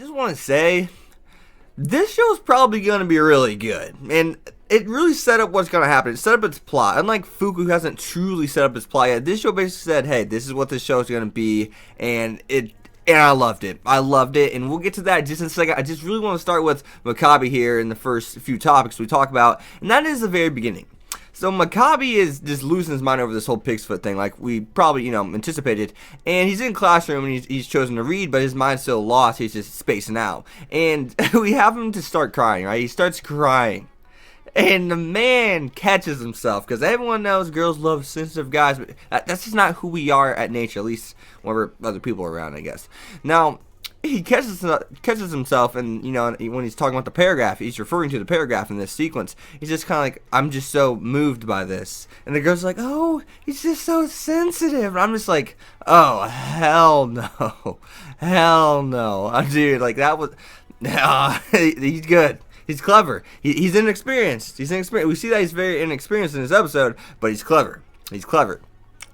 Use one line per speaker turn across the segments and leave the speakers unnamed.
just want to say, this show's probably going to be really good. And it really set up what's going to happen. It set up its plot. Unlike Fuku, who hasn't truly set up his plot yet, this show basically said, hey, this is what this show is going to be. And I loved it. I loved it. And we'll get to that just in a second. I just really want to start with Makabe here in the first few topics we talk about. And that is the very beginning. So Makabe is just losing his mind over this whole pig's foot thing, like we probably, anticipated. And he's in classroom and he's chosen to read, but his mind's so lost, he's just spacing out. And we have him to start crying, right? He starts crying. And the man catches himself, because everyone knows girls love sensitive guys, but that's just not who we are at nature, at least whenever other people are around, I guess. Now, he catches himself, and when he's talking about the paragraph, he's referring to the paragraph in this sequence. He's just kind of like, I'm just so moved by this. And the girl's like, oh, he's just so sensitive. And I'm just like, oh, hell no. Hell no. Dude, like that was, he's good. He's clever. He's inexperienced. We see that he's very inexperienced in this episode, but he's clever. He's clever.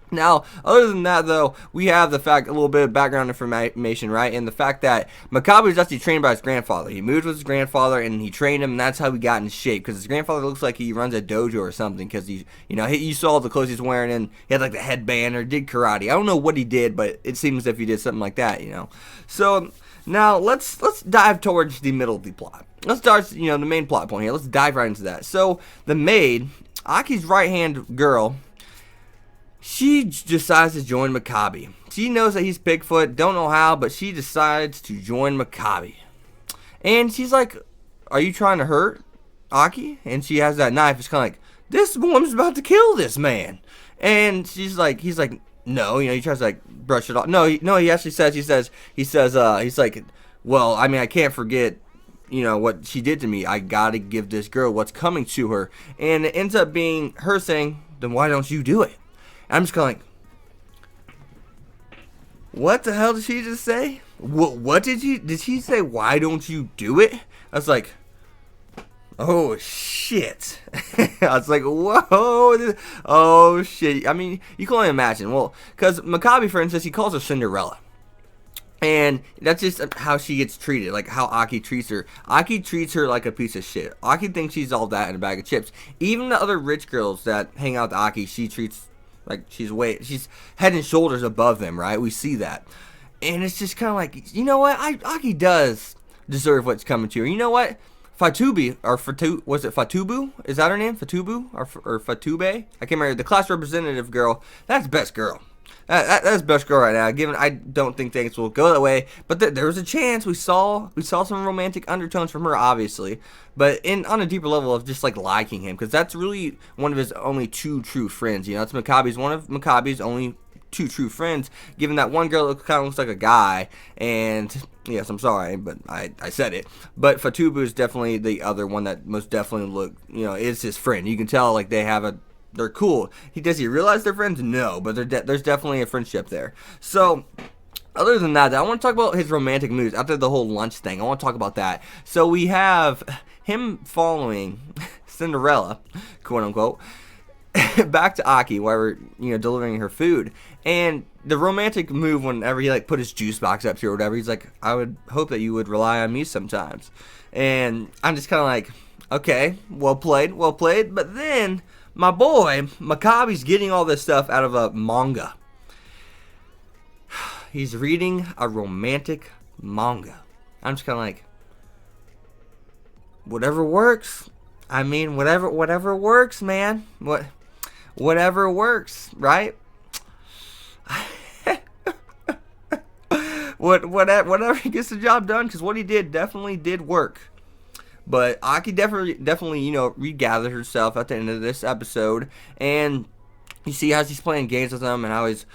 Now, other than that, though, we have the fact, a little bit of background information, right? And the fact that Makabe was actually trained by his grandfather. He moved with his grandfather, and he trained him, and that's how he got in shape. Because his grandfather looks like he runs a dojo or something. Because you saw the clothes he's wearing, and he had like the headband or did karate. I don't know what he did, but it seems as if he did something like that, So now let's dive towards the middle of the plot. Let's start, the main plot point here. Let's dive right into that. So the maid, Aki's right-hand girl, she decides to join Makabe. She knows that he's Bigfoot, don't know how, but she decides to join Makabe. And she's like, are you trying to hurt Aki? And she has that knife. It's kind of like, this woman's about to kill this man. And he's like, no, he tries to like brush it off. No, he actually says, he's like, well, I mean, I can't forget, what she did to me. I gotta give this girl what's coming to her. And it ends up being her saying, then why don't you do it? I'm just kind of like, what the hell did she just say? What did she say? Why don't you do it? I was like, oh shit. I was like, whoa, oh shit. I mean, you can only imagine. Well, because Makabe, for instance, he calls her Cinderella. And that's just how she gets treated, like how Aki treats her. Aki treats her like a piece of shit. Aki thinks she's all that in a bag of chips. Even the other rich girls that hang out with Aki, she treats like she's head and shoulders above them, right? We see that. And it's just kind of like, you know what? Aki does deserve what's coming to her. You know what? Was it Fatubu? Is that her name? Fatubu? Or Fatube? I can't remember. The class representative girl, that's best girl. That's best girl right now. Given I don't think things will go that way, but there was a chance. We saw some romantic undertones from her, obviously, but on a deeper level of just like liking him, because that's really one of his only two true friends. It's one of Makabe's only two true friends. Given that one girl kind of looks like a guy, and yes, I'm sorry, but I said it. But Fatubu is definitely the other one that most definitely is his friend. You can tell like they're cool. Does he realize they're friends? No, but there's definitely a friendship there. So, other than that, I want to talk about his romantic moves after the whole lunch thing. I want to talk about that. So we have him following Cinderella, quote unquote, back to Aki while we're delivering her food. And the romantic move whenever he like put his juice box up to her or whatever, he's like, I would hope that you would rely on me sometimes. And I'm just kind of like, okay, well played. But then my boy, Makabe's getting all this stuff out of a manga. He's reading a romantic manga. I'm just kind of like, whatever works. I mean, whatever works, man. Whatever works, right? Whatever gets the job done, because what he did definitely did work. But Aki definitely, regathered herself at the end of this episode, and you see how she's playing games with him, and how he's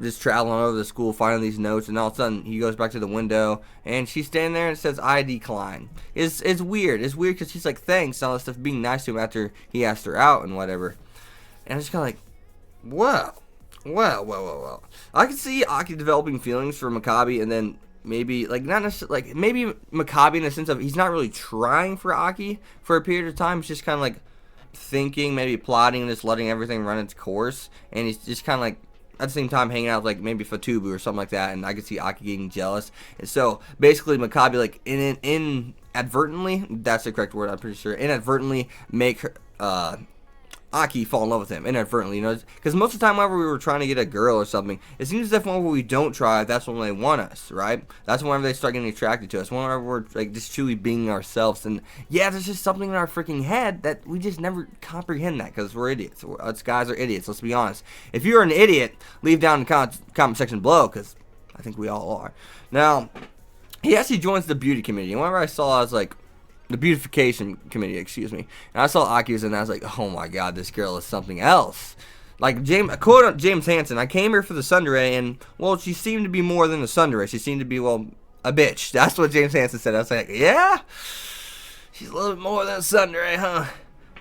just traveling over the school, finding these notes, and all of a sudden he goes back to the window, and she's standing there and says, "I decline." It's weird. It's weird because she's like, "Thanks," and all this stuff, being nice to him after he asked her out and whatever. And I'm just kind of like, whoa. Well. I can see Aki developing feelings for Makabe, and then maybe, like, not necessarily, like, maybe Makabe in the sense of he's not really trying for Aki for a period of time. He's just kind of, like, thinking, maybe plotting, and just letting everything run its course. And he's just kind of, like, at the same time hanging out with, like, maybe Fatubu or something like that, and I could see Aki getting jealous. And so basically Maccabi, like, inadvertently, that's the correct word, I'm pretty sure, inadvertently make her, Aki fall in love with him inadvertently, you know, because most of the time whenever we were trying to get a girl or something, it seems as if whenever we don't try, that's when they want us, right? That's whenever they start getting attracted to us, whenever we're, like, just truly being ourselves. And yeah, there's just something in our freaking head that we just never comprehend that, because we're idiots. Us guys are idiots, let's be honest. If you're an idiot, leave down in the comment section below, because I think we all are. Now, he actually joins the beauty community, and whenever I saw, I was like, the beautification committee, excuse me. And I saw Aki was in there. I was like, oh my god, this girl is something else. Like, quote James Hansen, I came here for the tsundere, and, well, she seemed to be more than a tsundere. She seemed to be, well, a bitch. That's what James Hansen said. I was like, yeah? She's a little bit more than a tsundere, huh?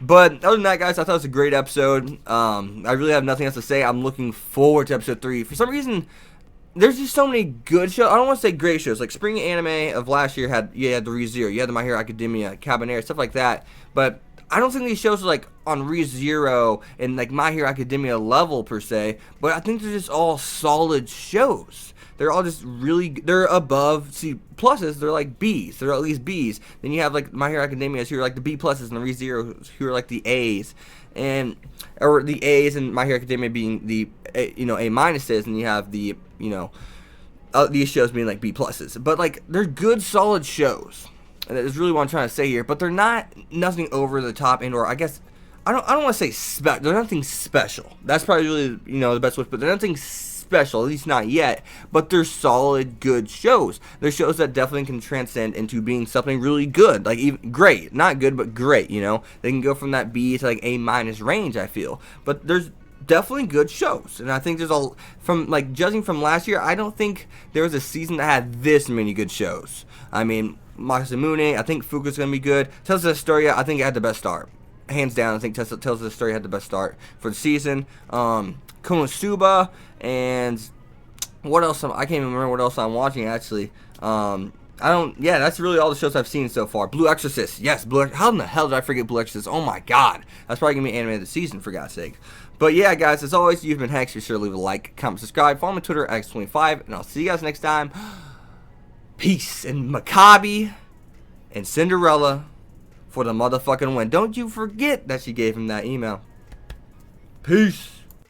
But other than that, guys, I thought it was a great episode. I really have nothing else to say. I'm looking forward to episode 3. For some reason, there's just so many good shows. I don't want to say great shows. Like, spring anime of last year had the ReZero, you had the My Hero Academia, Cabanera, stuff like that. But I don't think these shows are, like, on ReZero and, like, My Hero Academia level, per se. But I think they're just all solid shows. They're all just really, they're above C pluses. They're like B's. They're at least B's. Then you have, like, My Hero Academia who are like the B pluses, and the ReZero who are like the A's. And, or the A's, and My Hero Academia being the, you know, A minuses, and you have the, you know, these shows being like B pluses. But, like, they're good, solid shows. And that is really what I'm trying to say here. But they're not nothing over the top, and or I guess I don't want to say special. They're nothing special. That's probably really, you know, the best way. But they're nothing special, at least not yet. But they're solid, good shows. They're shows that definitely can transcend into being something really good, like even great, not good, but great. You know, they can go from that B to like A minus range, I feel. But there's definitely good shows, and I think there's a, from like judging from last year, I don't think there was a season that had this many good shows. I mean, Masamune, I think Fuku's gonna be good. Tales of Astoria, I think it had the best start, hands down. I think Tales of Astoria had the best start for the season. Konosuba, and what else? I can't even remember what else I'm watching actually. Yeah, that's really all the shows I've seen so far. Blue Exorcist, yes, how in the hell did I forget Blue Exorcist? Oh my god, that's probably gonna be anime of the season, for God's sake. But yeah, guys, as always, you've been Hex. Be sure to leave a like, comment, subscribe, follow me on Twitter X25, and I'll see you guys next time. Peace. And Maccabi and Cinderella for the motherfucking win. Don't you forget that she gave him that email. Peace.